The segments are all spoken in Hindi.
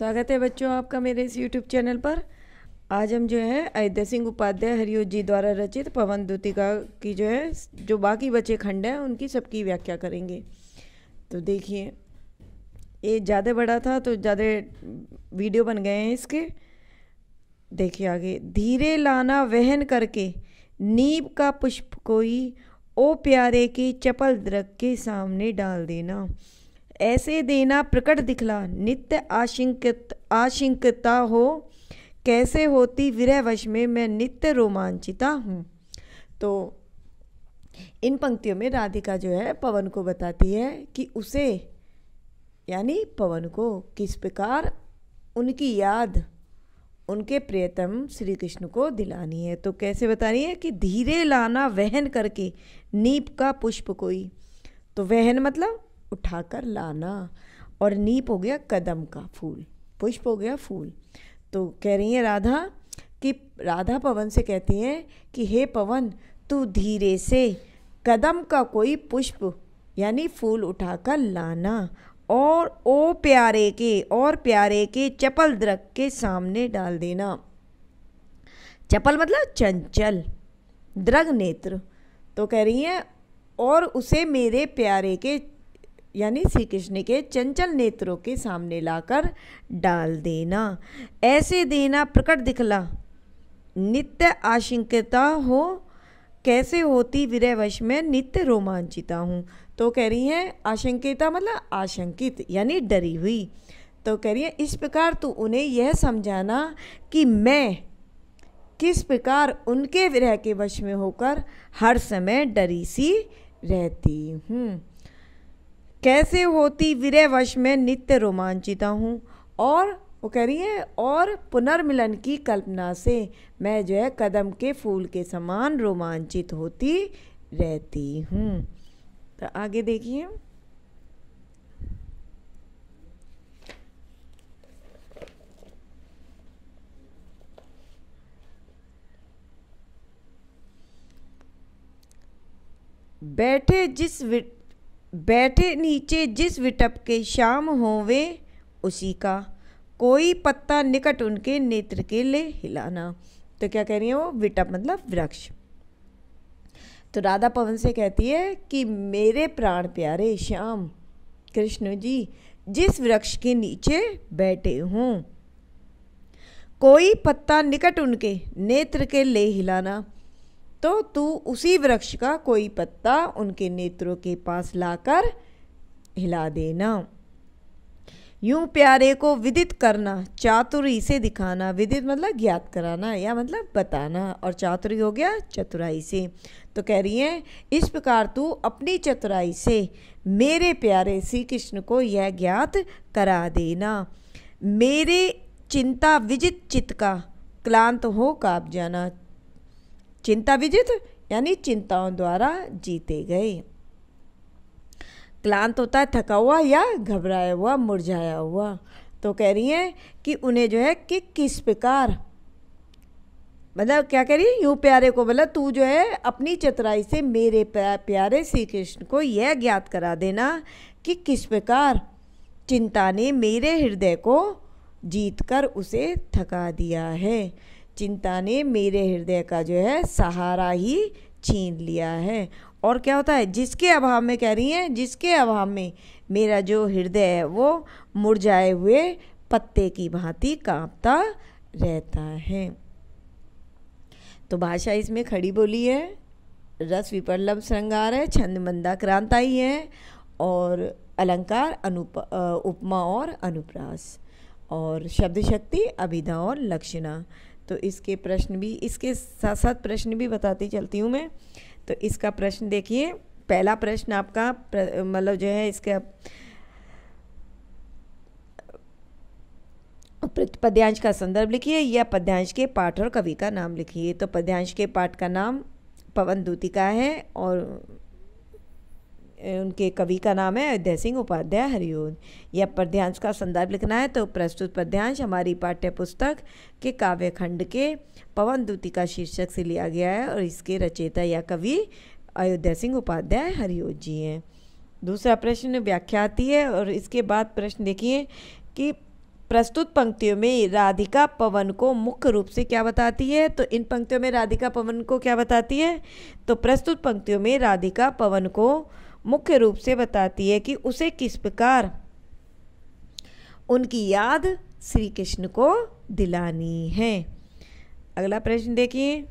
स्वागत है बच्चों आपका मेरे इस YouTube चैनल पर। आज हम जो है अयोध्या सिंह उपाध्याय हरिओ जी द्वारा रचित पवन दूतिका की जो है जो बाकी बचे खंड हैं उनकी सबकी व्याख्या करेंगे। तो देखिए, ये ज़्यादा बड़ा था तो ज़्यादा वीडियो बन गए हैं इसके। देखिए आगे, धीरे लाना वहन करके नीब का पुष्प कोई, ओ प्यारे की चपल दृक के सामने डाल देना। ऐसे देना प्रकट दिखला, नित्य आशंकिता हो, कैसे होती विरह वश में मैं नित्य रोमांचिता हूँ। तो इन पंक्तियों में राधिका जो है पवन को बताती है कि उसे यानी पवन को किस प्रकार उनकी याद उनके प्रियतम श्री कृष्ण को दिलानी है। तो कैसे बता रही है कि धीरे लाना वहन करके नीप का पुष्प कोई। तो वहन मतलब उठाकर लाना, और नीप हो गया कदम का फूल, पुष्प हो गया फूल। तो कह रही है राधा कि राधा पवन से कहती हैं कि हे पवन, तू धीरे से कदम का कोई पुष्प यानी फूल उठाकर लाना, और ओ प्यारे के और प्यारे के चपल दृक के सामने डाल देना। चपल मतलब चंचल, दृग नेत्र। तो कह रही है और उसे मेरे प्यारे के यानी श्री कृष्ण के चंचल नेत्रों के सामने लाकर डाल देना। ऐसे देना प्रकट दिखला, नित्य आशंकिता हो, कैसे होती विरह वश में नित्य रोमांचिता हूँ। तो कह रही है आशंकिता मतलब आशंकित यानी डरी हुई। तो कह रही है इस प्रकार तू उन्हें यह समझाना कि मैं किस प्रकार उनके विरह के वश में होकर हर समय डरी सी रहती हूँ, कैसे होती विरह वश में नित्य रोमांचिता हूँ। और वो कह रही है और पुनर्मिलन की कल्पना से मैं जो है कदम के फूल के समान रोमांचित होती रहती हूँ। तो आगे देखिए, बैठे नीचे जिस विटप के शाम होवे उसी का, कोई पत्ता निकट उनके नेत्र के ले हिलाना। तो क्या कह रही है वो, विटप मतलब वृक्ष। तो राधा पवन से कहती है कि मेरे प्राण प्यारे श्याम कृष्ण जी जिस वृक्ष के नीचे बैठे हों, कोई पत्ता निकट उनके नेत्र के ले हिलाना। तो तू उसी वृक्ष का कोई पत्ता उनके नेत्रों के पास लाकर हिला देना। यूं प्यारे को विदित करना, चातुरी से दिखाना। विदित मतलब ज्ञात कराना या मतलब बताना, और चातुरी हो गया चतुराई से। तो कह रही है इस प्रकार तू अपनी चतुराई से मेरे प्यारे श्री कृष्ण को यह ज्ञात करा देना। मेरे चिंता विजित चित्त का क्लांत हो काँप जाना। चिंता विजित यानी चिंताओं द्वारा जीते गए। क्लांत होता है थका हुआ या घबराया हुआ, मुरझाया हुआ। तो कह रही हैं कि उन्हें जो है कि किस प्रकार मतलब क्या कह रही है, यूं प्यारे को बोला तू जो है अपनी चतुराई से मेरे प्यारे श्री कृष्ण को यह ज्ञात करा देना कि किस प्रकार चिंता ने मेरे हृदय को जीत कर उसे थका दिया है। चिंता ने मेरे हृदय का जो है सहारा ही छीन लिया है। और क्या होता है, जिसके अभाव में कह रही हैं, जिसके अभाव में मेरा जो हृदय है वो मुरझाए हुए पत्ते की भांति कांपता रहता है। तो भाषा इसमें खड़ी बोली है, रस विपल्लव श्रृंगार है, छंद मंदाक्रांताई है, और अलंकार उपमा और अनुप्रास, और शब्द शक्ति अभिधा और लक्षणा। तो इसके प्रश्न भी, इसके साथ साथ प्रश्न भी बताती चलती हूँ मैं। तो इसका प्रश्न देखिए, पहला प्रश्न आपका मतलब जो है इसका पद्यांश का संदर्भ लिखिए या पद्यांश के पाठ और कवि का नाम लिखिए। तो पद्यांश के पाठ का नाम पवन दूतिका है और उनके कवि का नाम है अयोध्या सिंह उपाध्याय हरिओ। या पद्यांश का संदर्भ लिखना है तो प्रस्तुत पद्यांश हमारी पाठ्य पुस्तक के काव्य खंड के पवन दूतिका शीर्षक से लिया गया है, और इसके रचयिता या कवि अयोध्या सिंह उपाध्याय हरिओ जी हैं। दूसरा प्रश्न व्याख्या आती है, और इसके बाद प्रश्न देखिए कि प्रस्तुत पंक्तियों में राधिका पवन को मुख्य रूप से क्या बताती है? तो इन पंक्तियों में राधिका पवन को क्या बताती है? तो प्रस्तुत पंक्तियों में राधिका पवन को मुख्य रूप से बताती है कि उसे किस प्रकार उनकी याद श्री कृष्ण को दिलानी है। अगला प्रश्न देखिए,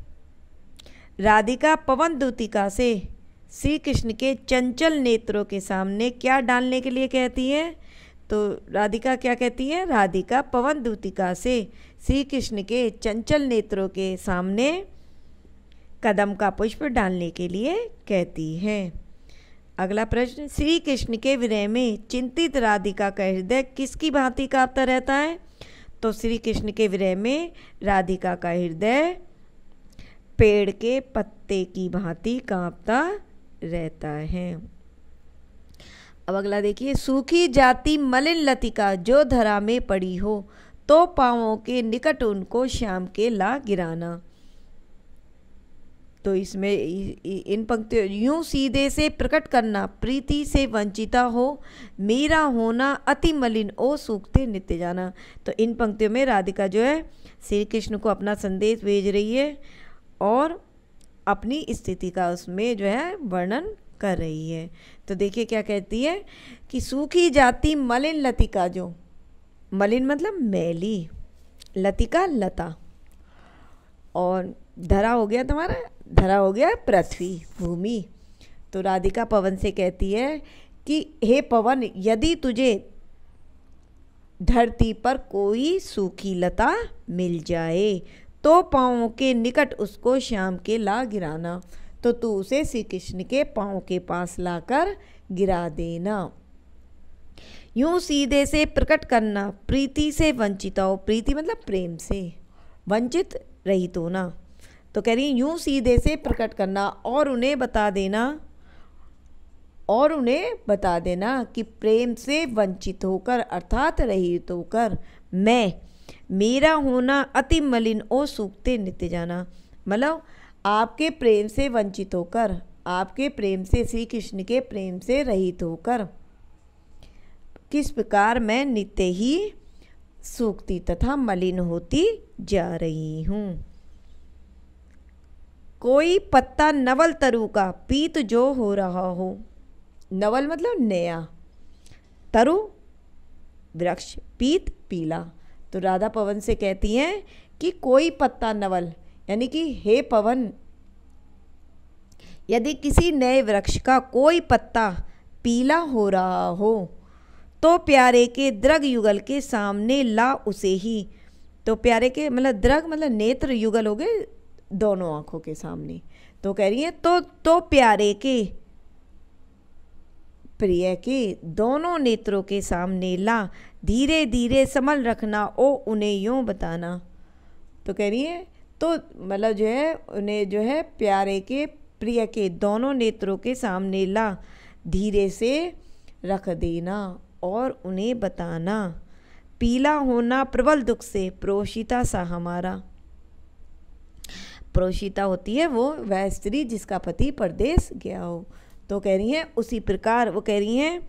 राधिका पवन दूतिका से श्री कृष्ण के चंचल नेत्रों के सामने क्या डालने के लिए कहती है? तो राधिका क्या कहती है? राधिका पवन दूतिका से श्री कृष्ण के चंचल नेत्रों के सामने कदम का पुष्प डालने के लिए कहती है। अगला प्रश्न, श्री कृष्ण के विरह में चिंतित राधिका का हृदय किसकी भांति कांपता रहता है? तो श्री कृष्ण के विरह में राधिका का हृदय पेड़ के पत्ते की भांति कांपता रहता है। अब अगला देखिए, सूखी जाती मलिन लतिका जो धरा में पड़ी हो तो पांवों के निकट उनको श्याम के ला गिराना। तो इसमें इन पंक्तियों, यूं सीधे से प्रकट करना प्रीति से वंचिता हो, मेरा होना अति मलिन ओ सूखते नित्य जाना। तो इन पंक्तियों में राधिका जो है श्री कृष्ण को अपना संदेश भेज रही है और अपनी स्थिति का उसमें जो है वर्णन कर रही है। तो देखिए क्या कहती है कि सूखी जाती मलिन लतिका, जो मलिन मतलब मैली, लतिका लता, और धरा हो गया तुम्हारा, धरा हो गया पृथ्वी भूमि। तो राधिका पवन से कहती है कि हे पवन, यदि तुझे धरती पर कोई सूखी लता मिल जाए तो पाँवों के निकट उसको श्याम के ला गिराना। तो तू उसे श्री कृष्ण के पाँव के पास लाकर गिरा देना। यूं सीधे से प्रकट करना प्रीति से वंचित हो, प्रीति मतलब प्रेम से, वंचित रहित होना। तो कह रही है यूं सीधे से प्रकट करना और उन्हें बता देना कि प्रेम से वंचित होकर अर्थात रहित होकर मेरा होना अति मलिन ओ सूखते नित्य जाना। मतलब आपके प्रेम से वंचित होकर, आपके प्रेम से, श्री कृष्ण के प्रेम से रहित होकर किस प्रकार मैं नित्य ही सूखती तथा मलिन होती जा रही हूँ। कोई पत्ता नवल तरु का पीत जो हो रहा हो, नवल मतलब नया, तरु वृक्ष, पीत पीला। तो राधा पवन से कहती हैं कि कोई पत्ता नवल, यानी कि हे पवन, यदि किसी नए वृक्ष का कोई पत्ता पीला हो रहा हो तो प्यारे के दृग युगल के सामने ला उसे ही। तो प्यारे के मतलब दृग मतलब नेत्र, युगल हो गए दोनों आंखों के सामने। तो कह रही है तो प्यारे के, प्रिय के दोनों नेत्रों के सामने ला, धीरे धीरे संभल रखना ओ उन्हें यूं बताना। तो कह रही है तो मतलब जो है उन्हें जो है प्यारे के, प्रिय के दोनों नेत्रों के सामने ला, धीरे से रख देना और उन्हें बताना। पीला होना प्रबल दुख से प्रोषिता सा हमारा। प्रोषिता होती है वो वह स्त्री जिसका पति परदेश गया हो। तो कह रही हैं उसी प्रकार, वो कह रही हैं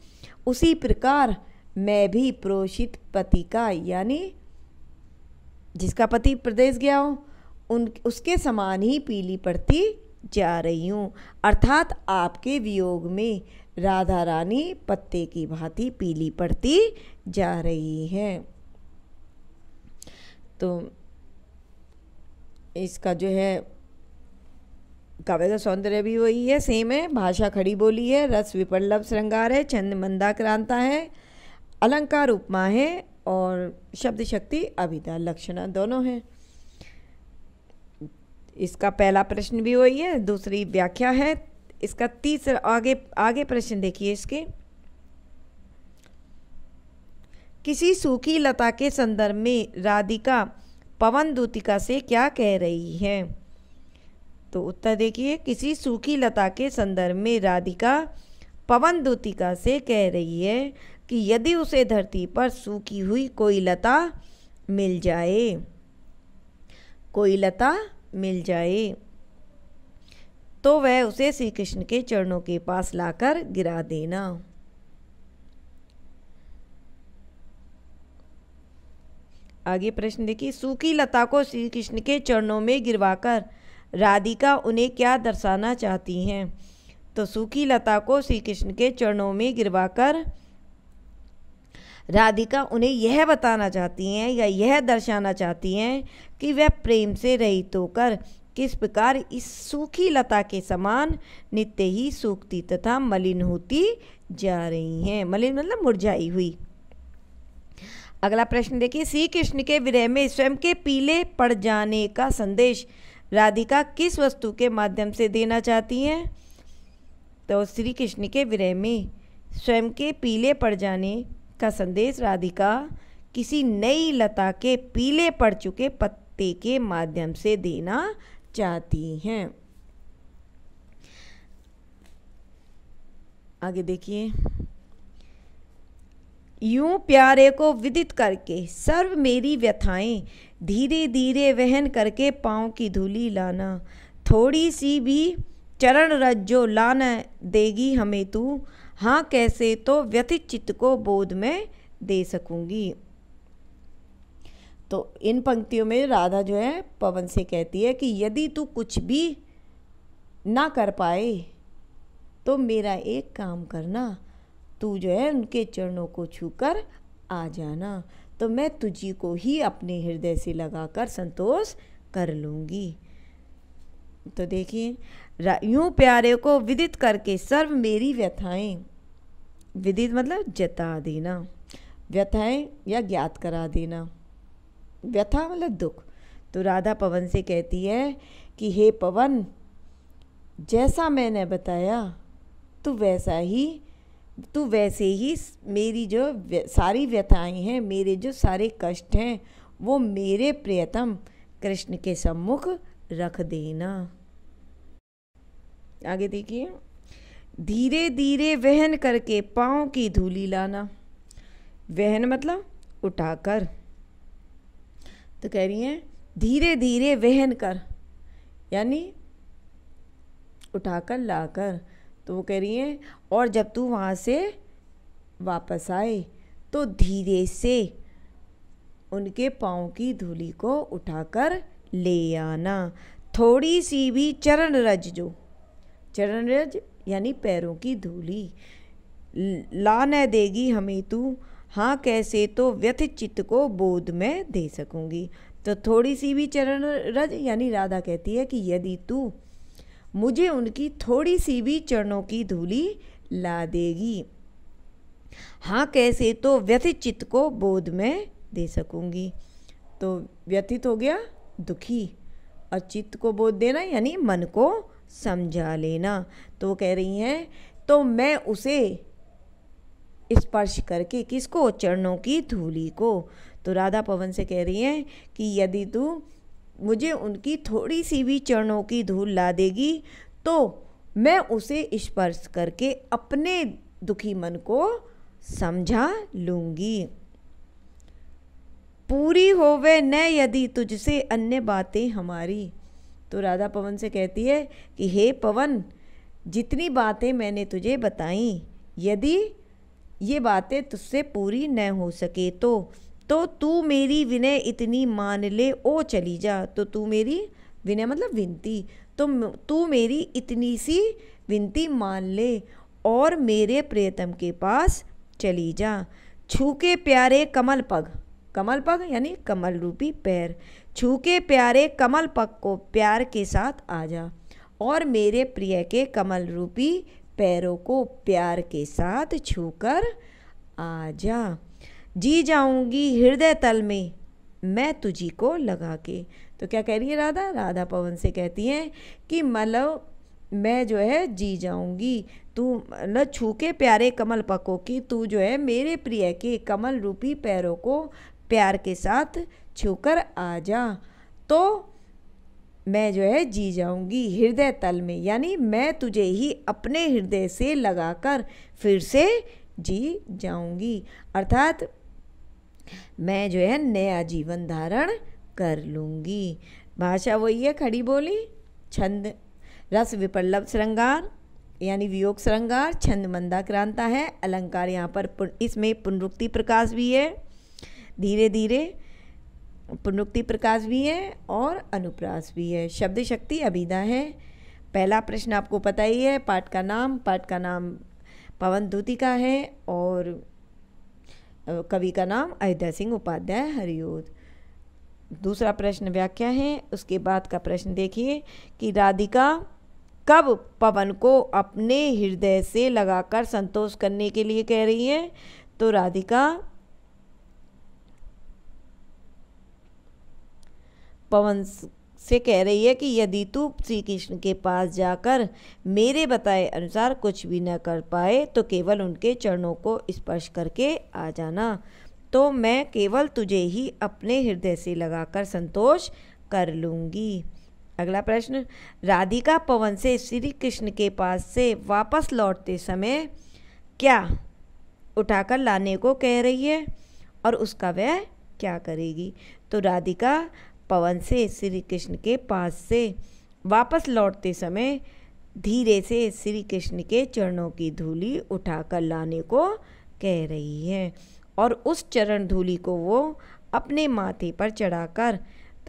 उसी प्रकार मैं भी प्रोषित पति का, यानी जिसका पति प्रदेश गया हो उसके समान ही पीली पड़ती जा रही हूँ। अर्थात आपके वियोग में राधा रानी पत्ते की भांति पीली पड़ती जा रही है। तो इसका जो है काव्य का सौंदर्य भी वही है, सेम है। भाषा खड़ी बोली है, रस विपल्लव श्रृंगार है, छंद मंदाक्रांता है, अलंकार उपमा है और शब्द शक्ति अभिधा लक्षणा दोनों हैं। इसका पहला प्रश्न भी वही है, दूसरी व्याख्या है। इसका तीसरा आगे प्रश्न देखिए इसके। किसी सूखी लता के संदर्भ में राधिका पवन दूतिका से क्या कह रही है? तो उत्तर देखिए, किसी सूखी लता के संदर्भ में राधिका पवन दूतिका से कह रही है कि यदि उसे धरती पर सूखी हुई कोई लता मिल जाए, कोई लता मिल जाए तो वह उसे श्री कृष्ण के चरणों के पास लाकर गिरा देना। आगे प्रश्न देखिए, सूखी लता को श्री कृष्ण के चरणों में गिरवाकर राधिका उन्हें क्या दर्शाना चाहती हैं? तो सूखी लता को श्री कृष्ण के चरणों में गिरवाकर राधिका उन्हें यह बताना चाहती हैं या यह दर्शाना चाहती हैं कि वह प्रेम से रहित होकर किस प्रकार इस सूखी लता के समान नित्य ही सूखती तथा मलिन होती जा रही हैं। मलिन मतलब मुरझाई हुई। अगला प्रश्न देखिए, श्री कृष्ण के विरह में स्वयं के पीले पड़ जाने का संदेश राधिका किस वस्तु के माध्यम से देना चाहती हैं? तो श्री कृष्ण के विरह में स्वयं के पीले पड़ जाने का संदेश राधिका किसी नई लता के पीले पड़ चुके पत्ते के माध्यम से देना चाहती हैं। आगे देखिए, यूं प्यारे को विदित करके सर्व मेरी व्यथाएं धीरे धीरे वहन करके पाँव की धूली लाना, थोड़ी सी भी चरण रज जो लाना देगी हमें तू, हाँ कैसे तो व्यथित चित्त को बोध में दे सकूंगी। तो इन पंक्तियों में राधा जो है पवन से कहती है कि यदि तू कुछ भी ना कर पाए तो मेरा एक काम करना, तू जो है उनके चरणों को छूकर आ जाना, तो मैं तुझी को ही अपने हृदय से लगाकर संतोष कर लूँगी। तो देखिए, यूं प्यारे को विदित करके सर्व मेरी व्यथाएं, विदित मतलब जता देना, व्यथाएं या ज्ञात करा देना, व्यथा मतलब दुख। तो राधा पवन से कहती है कि हे पवन, जैसा मैंने बताया तू वैसे ही मेरी जो सारी व्यथाएं हैं, मेरे जो सारे कष्ट हैं, वो मेरे प्रियतम कृष्ण के सम्मुख रख देना। आगे देखिए, धीरे धीरे वहन करके पाँव की धूली लाना, वहन मतलब उठाकर। तो कह रही हैं धीरे धीरे वहन कर, यानी उठाकर लाकर। तो वो कह रही हैं और जब तू वहाँ से वापस आए तो धीरे से उनके पाँव की धूली को उठाकर ले आना, थोड़ी सी भी चरण रज, जो चरण रज यानी पैरों की धूली, ला न देगी हमें तू, हाँ कैसे तो व्यथित चित्त को बोध में दे सकूंगी। तो थोड़ी सी भी चरण रज यानी राधा कहती है कि यदि तू मुझे उनकी थोड़ी सी भी चरणों की धूली ला देगी, हाँ कैसे तो व्यथित चित्त को बोध में दे सकूंगी। तो व्यथित हो गया दुखी, और चित्त को बोध देना यानी मन को समझा लेना। तो वो कह रही हैं तो मैं उसे स्पर्श करके, किसको? चरणों की धूली को। तो राधा पवन से कह रही हैं कि यदि तू मुझे उनकी थोड़ी सी भी चरणों की धूल ला देगी तो मैं उसे स्पर्श करके अपने दुखी मन को समझा लूँगी। पूरी होवे न यदि तुझसे अन्य बातें हमारी। तो राधा पवन से कहती है कि हे पवन, जितनी बातें मैंने तुझे बताई, यदि ये बातें तुझसे पूरी न हो सके तो तू मेरी विनय इतनी मान ले ओ चली जा। तो तू मेरी विनय मतलब विनती, तो तू मेरी इतनी सी विनती मान ले और मेरे प्रियतम के पास चली जा। छू के प्यारे कमल पग, कमल पग यानी कमल रूपी पैर, छू के प्यारे कमल पग को प्यार के साथ आ जा और मेरे प्रिय के कमल रूपी पैरों को प्यार के साथ छूकर आ जा। जी जाऊंगी हृदय तल में मैं तुझी को लगा के। तो क्या कह रही है राधा? राधा पवन से कहती हैं कि मतलब मैं जो है जी जाऊंगी, तू मतलब छू के प्यारे कमल पकों की, तू जो है मेरे प्रिय के कमल रूपी पैरों को प्यार के साथ छूकर आ जा, तो मैं जो है जी जाऊंगी हृदय तल में, यानी मैं तुझे ही अपने हृदय से लगाकर फिर से जी जाऊंगी, अर्थात मैं जो है नया जीवन धारण कर लूँगी। भाषा वही है खड़ी बोली, छंद रस विपल्लव श्रृंगार यानी वियोग श्रृंगार, छंद मंदाक्रांता है, अलंकार यहाँ पर इसमें पुनरुक्ति प्रकाश भी है। धीरे धीरे पुनरुक्ति प्रकाश भी है और अनुप्रास भी है। शब्द शक्ति अभिधा है। पहला प्रश्न आपको पता ही है, पाठ का नाम पवनदूती का है और कवि का नाम अयोध्या सिंह उपाध्याय हरिओद। दूसरा प्रश्न व्याख्या है। उसके बाद का प्रश्न देखिए कि राधिका कब पवन को अपने हृदय से लगाकर संतोष करने के लिए कह रही है। तो राधिका पवन से कह रही है कि यदि तू श्री कृष्ण के पास जाकर मेरे बताए अनुसार कुछ भी न कर पाए तो केवल उनके चरणों को स्पर्श करके आ जाना, तो मैं केवल तुझे ही अपने हृदय से लगाकर संतोष कर लूँगी। अगला प्रश्न, राधिका पवन से श्री कृष्ण के पास से वापस लौटते समय क्या उठाकर लाने को कह रही है और उसका वह क्या करेगी। तो राधिका पवन से श्री कृष्ण के पास से वापस लौटते समय धीरे से श्री कृष्ण के चरणों की धूली उठाकर लाने को कह रही है और उस चरण धूली को वो अपने माथे पर चढ़ाकर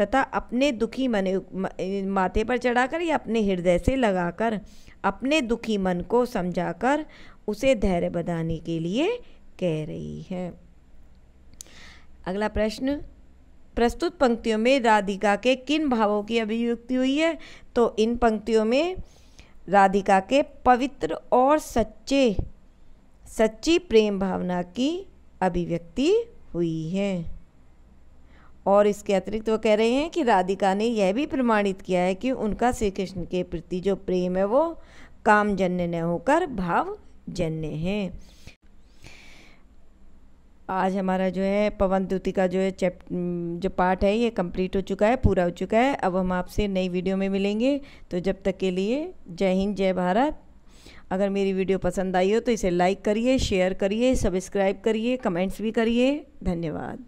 तथा अपने दुखी माथे पर चढ़ाकर या अपने हृदय से लगाकर अपने दुखी मन को समझाकर उसे धैर्य बंधाने के लिए कह रही है। अगला प्रश्न, प्रस्तुत पंक्तियों में राधिका के किन भावों की अभिव्यक्ति हुई है। तो इन पंक्तियों में राधिका के पवित्र और सच्ची प्रेम भावना की अभिव्यक्ति हुई है और इसके अतिरिक्त वो कह रहे हैं कि राधिका ने यह भी प्रमाणित किया है कि उनका श्री कृष्ण के प्रति जो प्रेम है वो कामजन्य न होकर भावजन्य है। आज हमारा जो है पवनदूती का जो है जो पाठ है ये कंप्लीट हो चुका है, पूरा हो चुका है। अब हम आपसे नई वीडियो में मिलेंगे, तो जब तक के लिए जय हिंद जय भारत। अगर मेरी वीडियो पसंद आई हो तो इसे लाइक करिए, शेयर करिए, सब्सक्राइब करिए, कमेंट्स भी करिए। धन्यवाद।